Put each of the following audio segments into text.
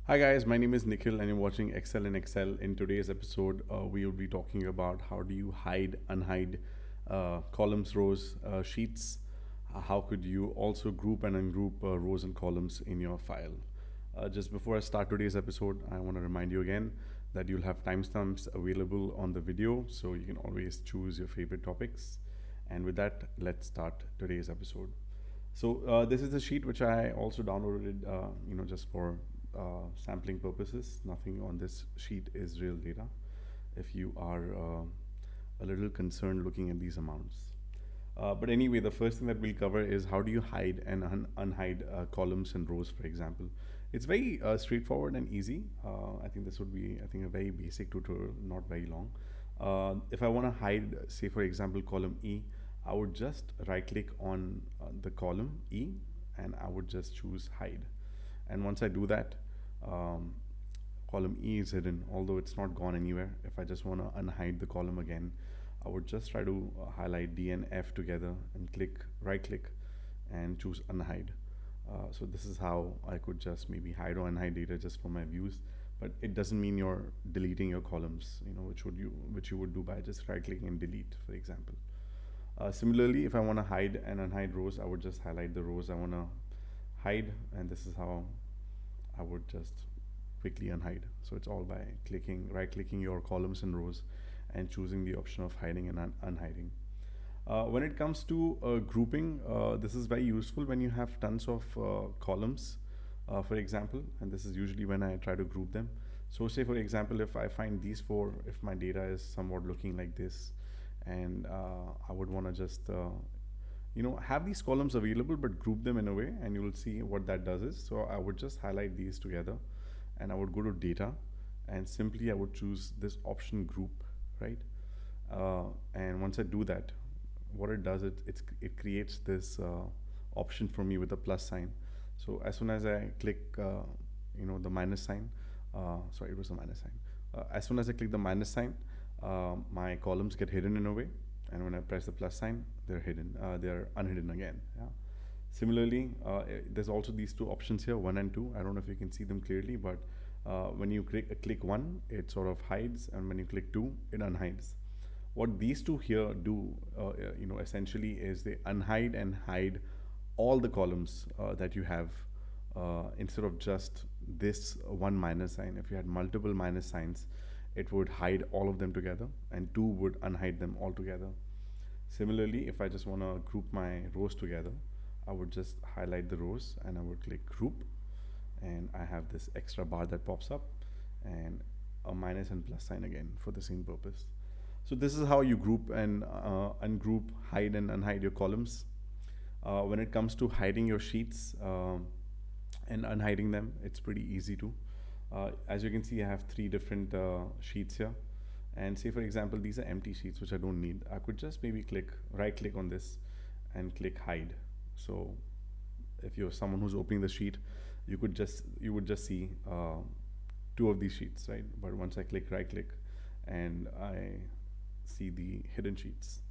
Hi guys, my name is Nikhil and you're watching Excel in Excel. In today's episode, we will be talking about how do you hide, unhide columns, rows, sheets. How could you also group and ungroup rows and columns in your file? Just before I start today's episode, I want to remind you again that you'll have timestamps available on the video, so you can always choose your favorite topics. And with that, let's start today's episode. So this is the sheet which I also downloaded, just for sampling purposes. Nothing on this sheet is real data. If you are a little concerned looking at these amounts. But anyway, the first thing that we'll cover is how do you hide and unhide columns and rows, for example. It's very straightforward and easy. I think this would be, a very basic tutorial, not very long. If I want to hide, say for example, column E, I would just right click on the column E and I would just choose hide. And once I do that, um, column E is hidden, although it's not gone anywhere. If I just want to unhide the column again, I would just try to highlight D and F together and right click and choose unhide. So this is how I could just maybe hide or unhide data just for my views, but it doesn't mean you're deleting your columns, which you would do by just right clicking and delete, for example. Similarly, if I want to hide and unhide rows, I would just highlight the rows I want to hide, and this is how I would just quickly unhide. So it's all by right clicking your columns and rows and choosing the option of hiding and unhiding. When it comes to grouping, this is very useful when you have tons of columns, for example, and this is usually when I try to group them. So say for example, if I find these four, if my data is somewhat looking like this, and I would want to just have these columns available but group them in a way, and you will see what that does is, so I would just highlight these together and I would go to data and simply I would choose this option group, right? And once I do that, what it does, it creates this option for me with a plus sign. So as soon as I click the minus sign, sorry, it was a minus sign. As soon as I click the minus sign, my columns get hidden in a way, and when I press the plus sign, they're hidden. They're unhidden again. Yeah. Similarly, there's also these two options here, 1 and 2. I don't know if you can see them clearly, but when you click 1, it sort of hides, and when you click 2, it unhides. What these two here do, essentially is they unhide and hide all the columns that you have, instead of just this one minus sign. If you had multiple minus signs, it would hide all of them together, and 2 would unhide them all together. Similarly, if I just want to group my rows together, I would just highlight the rows and I would click group, and I have this extra bar that pops up and a minus and plus sign again for the same purpose. So this is how you group and ungroup, hide and unhide your columns. When it comes to hiding your sheets and unhiding them, it's pretty easy too. As you can see, I have 3 different sheets here. And say for example, these are empty sheets which I don't need. I could just maybe right click on this and click hide. So if you're someone who's opening the sheet, you would just see 2 of these sheets, right? But once I right click and I see the hidden sheets.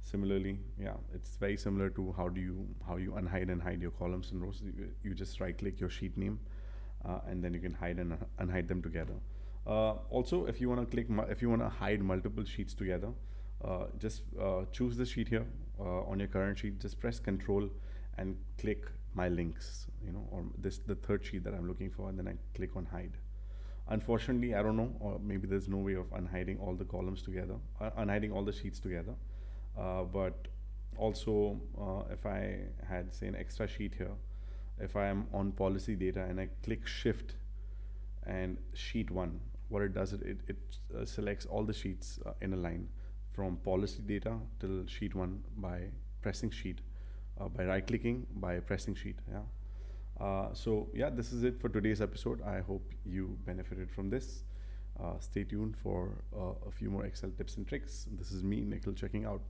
Similarly, yeah, it's very similar to how you unhide and hide your columns and rows. You just right click your sheet name, and then you can hide and unhide them together. Also, if you want to hide multiple sheets together, just choose the sheet here on your current sheet. Just press Control and click my links, or the third sheet that I'm looking for, and then I click on hide. Unfortunately, I don't know, or maybe there's no way of unhiding all the columns together, unhiding all the sheets together. But also, if I had, say, an extra sheet here, if I am on policy data and I click Shift and sheet 1, what it does, it selects all the sheets in a line from policy data till sheet 1 by pressing sheet, by right clicking, by pressing sheet. Yeah. So yeah, this is it for today's episode. I hope you benefited from this. Stay tuned for a few more Excel tips and tricks. This is me, Nikhil, checking out.